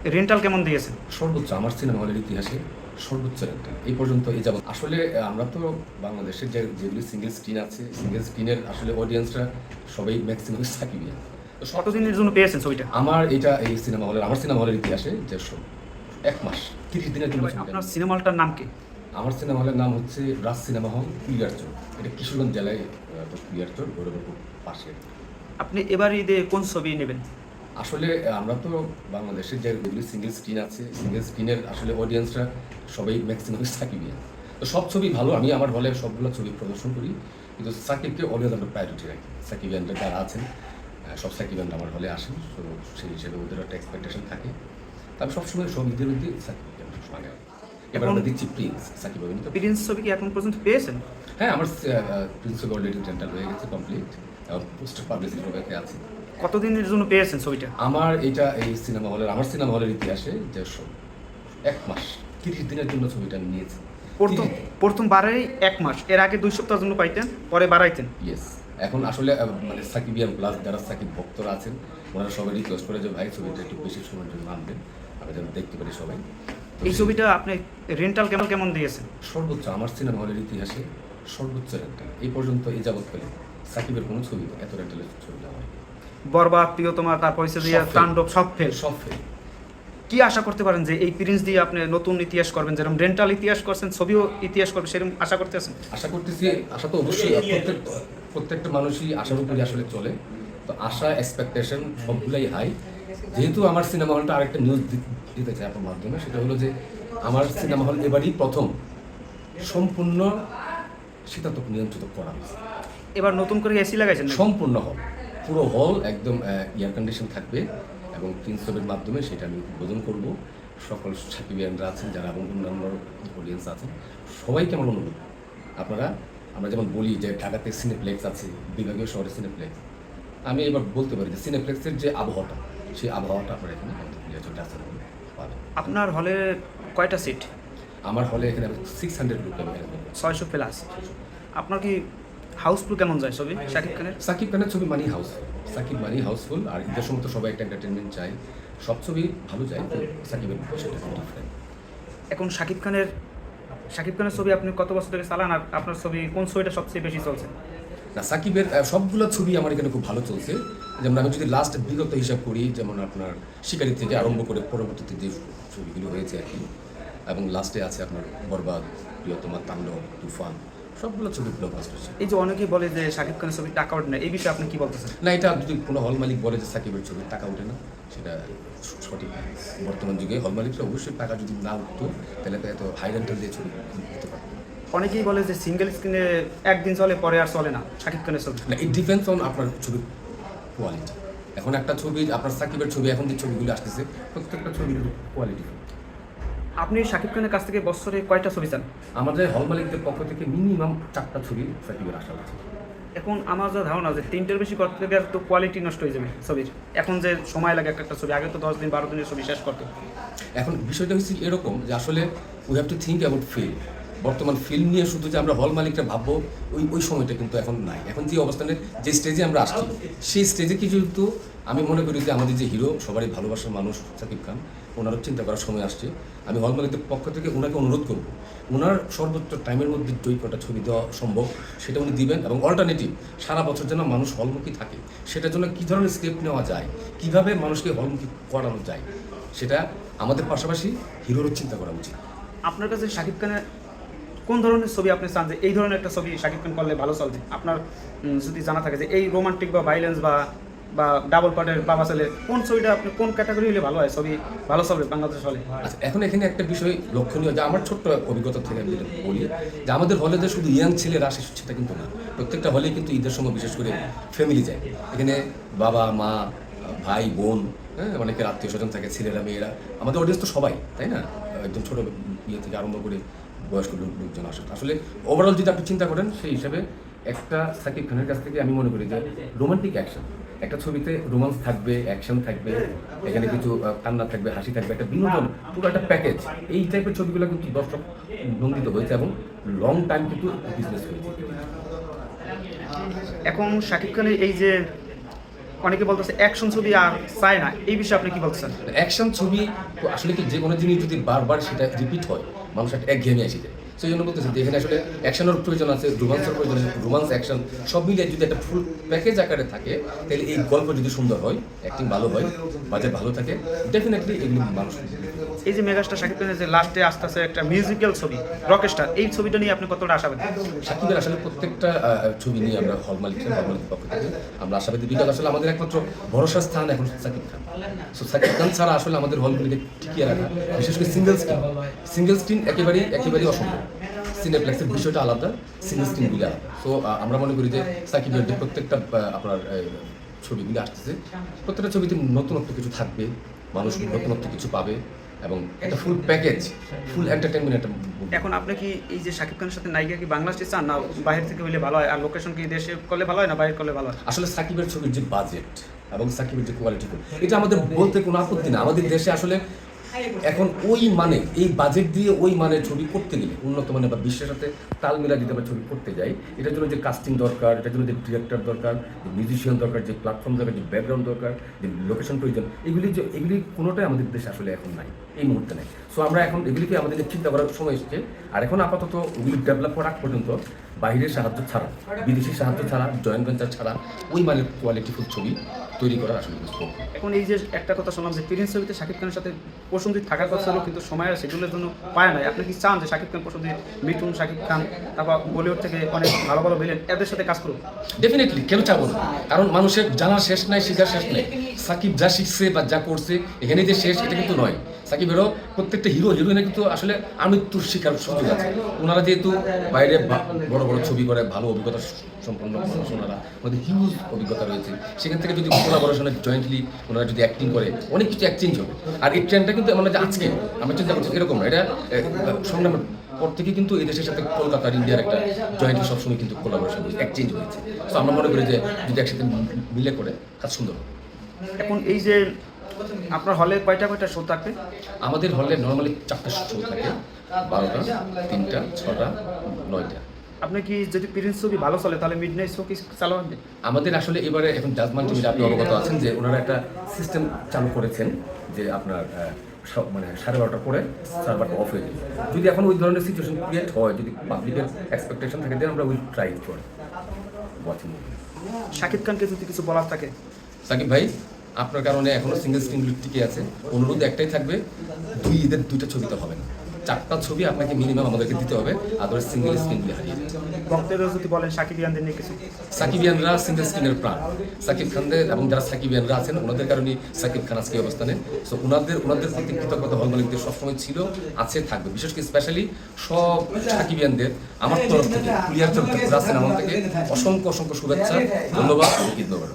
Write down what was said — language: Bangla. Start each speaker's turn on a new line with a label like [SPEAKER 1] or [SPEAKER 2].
[SPEAKER 1] রেন্টাল কেমন দিয়েছেন?
[SPEAKER 2] সর্বোচ্চ আমার সিনেমা হলের ইতিহাসে সর্বোচ্চ রেন্টাল এই পর্যন্ত এই যাবত। আসলে আমরা তো বাংলাদেশের যেগুলি সিঙ্গেল স্ক্রিন আছে, সিঙ্গেল স্ক্রিনের আসলে অডিয়েন্সরা সবাই ম্যাক্সিমাম সাকিবিয়ান। তো
[SPEAKER 1] কতদিনের জন্য পেয়েছেন ছবিটা?
[SPEAKER 2] এই সিনেমা হলের আমার সিনেমা হলের ইতিহাসে যে 1 মাস 30 দিনের জন্য ছবিটা।
[SPEAKER 1] আপনার সিনেমা হলটার নাম কি?
[SPEAKER 2] আমার সিনেমা হলের নাম হচ্ছে রাজ সিনেমা হল, কুলিয়ারচর। এটা কিশোরগঞ্জ জেলায় কুলিয়ারচর গৌরবপুর পাশে।
[SPEAKER 1] আপনি এবার ঈদে কোন ছবি নেবেন?
[SPEAKER 2] আসলে আমরা তো বাংলাদেশের যেগুলি সিঙ্গেল স্ক্রিন আছে, সিঙ্গেল স্ক্রিনের আসলে অডিয়েন্সরা সবাই ম্যাক্সিমাম সাকিবিয়ান। তো সব ছবি ভালো, আমি আমার হলে সবগুলো ছবি প্রদর্শন করি, কিন্তু সাকিবকে অলওয়েজ আমরা প্রায়োরিটি রাখি। সাকিবিয়ানরা যারা আছেন সব সাকিবিয়ানরা আমার হলে আসেন, তো সেই হিসেবে ওদের একটা এক্সপেকটেশন থাকে। তবে সবসময় সব ঈদের মধ্যে সাকিবকে আমরা সবসময় আগে। এবার আমরা দিচ্ছি প্রিন্স সাকিব অভিনীত।
[SPEAKER 1] প্রিন্স ছবি কি এখন পর্যন্ত পেয়েছেন?
[SPEAKER 2] হ্যাঁ, আমার প্রিন্স ছবি অলরেডি রেন্টাল হয়ে গেছে, কমপ্লিট, এবং পোস্টার পাবলিসিটি সবাইকে আছে।
[SPEAKER 1] কতদিনের জন্য পেয়েছেন ছবিটা?
[SPEAKER 2] আমার আমার সিনেমা হলের ইতিহাসে যে 1 মাস 30 দিনের জন্য ছবিটা আমি নিয়েছি।
[SPEAKER 1] প্রথম বারেই 1 মাস, এর আগে 2 সপ্তাহের জন্য পাইতেন, পরে বাড়াইতেন।
[SPEAKER 2] ইয়েস, এখন আসলে মানে সাকিবিয়ান প্লাস যারা সাকিব ভক্তরা আছেন ওনারা সবাই রিকোয়েস্ট করে যে ভাই ছবিটা একটু বেশি সময়ের জন্য আনবেন, আমরা যেন দেখতে পারি সবাই।
[SPEAKER 1] এই ছবিটা আপনি রেন্টাল কেমন দিয়েছেন?
[SPEAKER 2] সর্বোচ্চ আমার সিনেমা হলের ইতিহাসে সর্বোচ্চ রেন্টাল এই পর্যন্ত এই যাবৎকালে সাকিবের কোনো ছবি এত রেন্টালের ছবি না হয়।
[SPEAKER 1] বরবাদ, প্রিয়তমা, তারপর হচ্ছে যে তাণ্ডব, সব ফেল। কি আশা করতে পারেন যে এই প্রিন্স দিয়ে আপনি নতুন ইতিহাস করবেন, যেরকম রেন্টাল ইতিহাস করছেন, ছবিও ইতিহাস করবেন, সেরকম আশা করতেছেন?
[SPEAKER 2] আশা করতেছি, আশা তো অবশ্যই প্রত্যেকটা মানুষই আশার উপরে আসলে চলে। তো আশা এক্সপেকটেশন সবগুলাই হাই। যেহেতু আমার সিনেমা হলটা আরেকটা নিউজ দিতে চাই আপনার মাধ্যমে, সেটা হলো যে আমার সিনেমা হল এবারই প্রথম সম্পূর্ণ শীতাতপ নিয়ন্ত্রিত করা হয়েছে।
[SPEAKER 1] এবার নতুন করে এসি লাগাইছেন?
[SPEAKER 2] সম্পূর্ণ হল, পুরো হল একদম এয়ার কন্ডিশন থাকবে, এবং প্রিন্স ছবির মাধ্যমে সেটা আমি উদ্বোধন করব। সকল সাকিবিয়ানরা আছেন যারা, এবং অন্যান্য অডিয়েন্স আছেন, সবাইকে আমার অনুরোধ, আমরা যেমন বলি যে ঢাকাতে সিনেপ্লেক্স আছে, বিভাগীয় শহরে সিনেপ্লেক্স, আমি এবার বলতে পারি যে সিনেপ্লেক্সের যে আবহাওয়াটা, সেই আবহাওয়াটা আপনারা এখানে পাবেন।
[SPEAKER 1] আপনার হলে কয়টা সিট?
[SPEAKER 2] আমার হলে এখানে 600 লোক,
[SPEAKER 1] 600 প্লাস। আপনার কি হাউসফুল কেমন যায় ছবি
[SPEAKER 2] সাকিব খানের ছবি মানি হাউসফুল, সাকিব মানি হাউসফুল। আর ঈদের সময় তো সবাই একটা এন্টারটেনমেন্ট চাই, সব ছবি ভালো যায়, তো সাকিবের সেটা ডিফারেন্ট।
[SPEAKER 1] এখন শাকিব খানের ছবি আপনি কত বছর ধরে চালান, আর আপনার ছবি কোন ছবিটা সবচেয়ে বেশি চলছে?
[SPEAKER 2] না, সাকিবের সবগুলো ছবি আমার এখানে খুব ভালো চলছে। যেমন আমি যদি লাস্ট বিগত হিসাব করি, যেমন আপনার শিকারি থেকে আরম্ভ করে পরবর্তীতে যে ছবিগুলো হয়েছে আর কি, এবং লাস্টে আছে আপনার বরবাদ, প্রিয়তমা, তাণ্ডব, তুফান, সবগুলো ছবি ব্লকবাস্টার ছিল।
[SPEAKER 1] এই যে অনেকেই বলে যে শাকিব খানের ছবি টাকা ওঠে না, এই বিষয়ে আপনি কি বলতেছেন?
[SPEAKER 2] না, এটা যদি কোনো হল মালিক বলে যে সাকিবের ছবির টাকা ওঠে না, সেটা সঠিক না। বর্তমান যুগে হল মালিকরা অবশ্যই টাকা যদি না উঠতো তাহলে তো এত হাই রেন্টাল দিয়ে ছবি দিতে পারতো।
[SPEAKER 1] অনেকেই বলে যে সিঙ্গেল স্ক্রিনে একদিন চলে, পরে আর চলে না শাকিব খানের ছবি।
[SPEAKER 2] না, ইট ডিপেন্ডস অন আপনার ছবির কোয়ালিটি। এখন একটা ছবি, আপনার সাকিবের ছবি, এখন যে ছবিগুলো আসতেছে প্রত্যেকটা ছবির কোয়ালিটি।
[SPEAKER 1] আপনি শাকিব খানের কাছ থেকে বছরে কয়টা ছবি চান?
[SPEAKER 2] আমাদের হল মালিকদের পক্ষ থেকে মিনিমাম 4টা ছবি সাকিবের আশা আছে।
[SPEAKER 1] এখন আমার যা ধারণা যে 3টের বেশি করতে গেলে তো কোয়ালিটি নষ্ট হয়ে যাবে ছবির। এখন যে সময় লাগে একটা ছবি, আগে তো 10 দিন 12 দিনের ছবি শেষ করতো।
[SPEAKER 2] এখন বিষয়টা হচ্ছে এরকম যে আসলে we have to think about film. বর্তমান ফিল্ম নিয়ে শুধু যে আমরা হল মালিকরা ভাববো, ওই সময়টা কিন্তু এখন নাই। এখন যে অবস্থানে যে স্টেজে আমরা আসছি, সেই স্টেজে কি কিন্তু আমি মনে করি যে আমাদের যে হিরো, সবারই ভালোবাসার মানুষ সাকিব খান, ওনারও চিন্তা করার সময় আসছে। আমি হল মালিকদের পক্ষ থেকে ওনাকে অনুরোধ করব, ওনার সর্বোচ্চ টাইমের মধ্যে যে কটা ছবি দেওয়া সম্ভব সেটা উনি দিবেন, এবং অল্টারনেটিভ সারা বছর যেন মানুষ হলমুখী থাকে, সেটার জন্য কী ধরনের স্টেপ নেওয়া যায়, কীভাবে মানুষকে হলমুখী করানো যায়, সেটা আমাদের পাশাপাশি হিরোরও চিন্তা করা উচিত।
[SPEAKER 1] আপনার কাছে শাকিব খানের কোন ধরনের ছবি আপনি চান যে এই ধরনের একটা ছবি শাকিব খান করলে ভালো চলবে? আপনার যদি জানা থাকে যে এই রোমান্টিক বা ভাইলেন্স বা ডাবল পার্টের বাবা ছেলে, কোন ছবিটা আপনি কোন ক্যাটাগরি হলে ভালো হয়, ছবি ভালো চলবে বাংলাদেশ হলে?
[SPEAKER 2] আচ্ছা, এখন এখানে একটা বিষয় লক্ষণীয়, যে আমার ছোট্ট অভিজ্ঞতা থেকে আমি যেটা বলি, যে আমাদের হলে যে শুধু ইয়াং ছেলেরা আসে সেটা কিন্তু না। প্রত্যেকটা হলে কিন্তু ঈদের সময় বিশেষ করে ফ্যামিলি যায়, এখানে বাবা মা, ভাই বোন, হ্যাঁ, অনেকের আত্মীয় স্বজন থাকে, ছেলেরা মেয়েরা, আমাদের অডিয়েন্স তো সবাই, তাই না? একদম ছোটো ইয়ে থেকে আরম্ভ করে বয়স্ক লোকজন আসে। আসলে ওভারঅল যদি আপনি চিন্তা করেন, সেই হিসাবে একটা সাকিব খানের কাছ থেকে আমি মনে করি যে রোমান্টিক অ্যাকশন, একটা ছবিতে রোমান্স থাকবে, অ্যাকশন থাকবে, এখানে কিছু কান্না থাকবে, হাসি থাকবে, একটা বিনোদন, পুরো একটা প্যাকেজ। এই টাইপের ছবিগুলো কিন্তু দর্শক নন্দিত হয়েছে, এবং লং টাইম কিন্তু বিজনেস হয়েছে।
[SPEAKER 1] এখন শাকিব খানের এই যে অনেকে বলতেছে অ্যাকশন ছবি আর চায় না, এই বিষয়ে আপনি কি বলতেছেন?
[SPEAKER 2] অ্যাকশন ছবি তো আসলে কি যে কোনো জিনিস যদি বারবার সেটা রিপিট হয় মানুষ একটা একঘেয়েমি এসে যায়। সেই জন্য বলতেছি যে এখানে আসলে অ্যাকশনের প্রয়োজন আছে, রোমান্সের প্রয়োজন আছে, রোমান্স অ্যাকশন সব মিলিয়ে যদি একটা ফুল প্যাকেজ আকারে থাকে তাহলে এই গল্প যদি সুন্দর হয়, অ্যাক্টিং ভালো হয়, বাজেট ভালো থাকে, ডেফিনেটলি এগুলি মানুষ।
[SPEAKER 1] এই যে মেগাস্টার শাকিব খানের যে লাস্টে আসতে আসতে একটা মিউজিক্যাল ছবি রকস্টার, এই ছবিটা নিয়ে আপনি কতটা আশাবাদী?
[SPEAKER 2] সাকিবের আসলে প্রত্যেকটা ছবি নিয়ে আমরা হল মালিকের পক্ষ থেকে আমরা আশাবাদী, বিকজ আসলে আমাদের একমাত্র ভরসার স্থান এখন সাকিব খান। সো সাকিব খান ছাড়া আসলে আমাদের হলগুলিকে টিকিয়ে রাখা, বিশেষ করে সিঙ্গেল স্ক্রিন একেবারেই অসম্ভব। সিনেপ্লেক্সের বিষয়টা আলাদা, সিঙ্গেল স্ক্রিনগুলি আলাদা। সো আমরা মনে করি যে সাকিবের যে প্রত্যেকটা আপনার ছবিগুলি আসতেছে, প্রত্যেকটা ছবিতে নতুনত্ব কিছু থাকবে, মানুষ নতুনত্ব কিছু পাবে এবং একটা ফুল প্যাকেজ, ফুল এন্টারটেনমেন্ট একটা movie।
[SPEAKER 1] এখন আপনি কি এই যে শাকিব খানের সাথে নায়িকা কি বাংলাদেশে চান, না বাইরে থেকে হইলে ভালো হয়? আর লোকেশন কি দেশে করলে ভালো হয় না বাইরে করলে ভালো হয়?
[SPEAKER 2] আসলে সাকিবের ছবির যে বাজেট এবং সাকিবের যে কোয়ালিটি, এটা আমাদের বলতে কোনো আপত্তি না। আমাদের দেশে আসলে এখন ওই মানে এই বাজেট দিয়ে ওই মানের ছবি করতে গেলে, উন্নত মানের বা বিশ্বের সাথে তাল মিলা দিতে আমরা ছবি করতে যাই, এটার জন্য যে কাস্টিং দরকার, এটার জন্য যে ডিরেক্টর দরকার, যে মিউজিশিয়ান দরকার, যে প্ল্যাটফর্ম দরকার, যে ব্যাকগ্রাউন্ড দরকার, যে লোকেশন প্রয়োজন, এগুলি কোনোটাই আমাদের দেশে আসলে এখন নাই, এই মুহূর্তে নাই। সো আমরা এখন এগুলিকে আমাদের চিন্তা করার সময় এসেছে। আর এখন আপাতত ওগুলি ডেভেলপ করার পর্যন্ত বাইরের সাহায্য ছাড়া, বিদেশি সাহায্য ছাড়া, জয়েন্ট ভেঞ্চার ছাড়া ওই মানের কোয়ালিটিফুল ছবি তৈরি করা আসলে সম্ভব।
[SPEAKER 1] এখন এই যে একটা কথা শুনলাম যে প্রিন্স ছবিতে শাকিব খানের সাথে প্রসেনজিৎ থাকার কথা ছিল, কিন্তু সময় আর সেগুলোর জন্য পায় নাই। আপনি কি চান যে শাকিব খান, প্রসেনজিৎ, মিঠুন, শাকিব খান, তারপর বলিউড থেকে অনেক ভালো ভালো ভিলেন, এদের সাথে কাজ করুন?
[SPEAKER 2] ডেফিনেটলি, কেন চাবো না? কারণ মানুষের জানার শেষ নাই, শেখার শেষ নেই। সাকিব যা শিখছে বা যা করছে এখানে যে শেষ, এটা কিন্তু নয়। সাকিবেরও প্রত্যেকটা হিরোইনের কিন্তু আসলে আমৃত্যুর শিকার সুযোগ আছে। ওনারা যেহেতু বাইরে বড় বড় ছবি করে, ভালো অভিজ্ঞতা সম্পন্ন মানুষ, ওনারা ওদের হিউজ অভিজ্ঞতা রয়েছে। সেখান থেকে যদি কোলাবোরেশনে জয়েন্টলি ওনারা যদি অ্যাক্টিং করে, অনেক কিছু এক্সচেঞ্জ হবে। আর এই ট্রেন্ডটা কিন্তু আমরা যে আজকে আমরা চিন্তা করছি এরকম না, এটা সংগ্রামের পর থেকে কিন্তু এই দেশের সাথে কলকাতার ইন্ডিয়ার একটা জয়েন্টলি সবসময় কিন্তু কোলাবোরেশন হয়েছে, এক্সচেঞ্জ হয়েছে। তো আমরা মনে করি যে যদি একসাথে মিলে করে কাজ সুন্দর হবে।
[SPEAKER 1] এখন এই যে আপনার হলে কয়টা শো থাকবে?
[SPEAKER 2] আমাদের হলে নর্মালি 4টা শো থাকে, 12টা, 3টা, 6টা, 9টা।
[SPEAKER 1] আপনি কি যদি প্রিন্স ছবি ভালো চলে তাহলে মিড নাইট শো কি চালু হবে?
[SPEAKER 2] আমাদের আসলে এবারে এখন জাজমেন্ট টিভিতে আপনি অবগত আছেন যে ওনারা একটা সিস্টেম চালু করেছেন যে আপনার মানে 12:30টার পরে সার্ভারটা অফ হয়ে যাবে। যদি এখন ওই ধরনের সিচুয়েশন ক্রিয়েট হয়, যদি পাবলিকের এক্সপেকটেশন থাকে, দেন আমরা উইল ট্রাই করে ওয়াচিং।
[SPEAKER 1] শাকিব খানকে যদি কিছু বলার থাকে?
[SPEAKER 2] সাকিব ভাই, আপনার কারণে এখনো সিঙ্গেল স্ক্রিনগুলি টিকে আছে। অনুরোধ একটাই থাকবে, ঈদের 2টা ছবিতে হবে না, 4টা ছবি আপনাকে মিনিমাম আমাদেরকে দিতে হবে, আদারওয়াইজ সিঙ্গেল স্ক্রিনগুলি হারিয়ে যাবে।
[SPEAKER 1] ভক্তদের যদি বলেন সাকিবিয়ানদের নিয়ে কিছু?
[SPEAKER 2] সাকিবিয়ানরা সিঙ্গেল স্ক্রিনের প্রাণ। সাকিব খানদের এবং যারা সাকিবিয়ানরা আছেন ওনাদের কারণেই সাকিব খান আজকে অবস্থানে। সো ওনাদের প্রতি কৃতজ্ঞতা হল মালিকদের সবসময় ছিল, আছে, থাকবে। বিশেষ করে স্পেশালি সব সাকিবিয়ানদের আমার তরফ থেকে, ক্লিয়ার তরফ থেকে, সিনেমা থেকে অসংখ্য শুভেচ্ছা, ধন্যবাদ, ধন্যবাদ।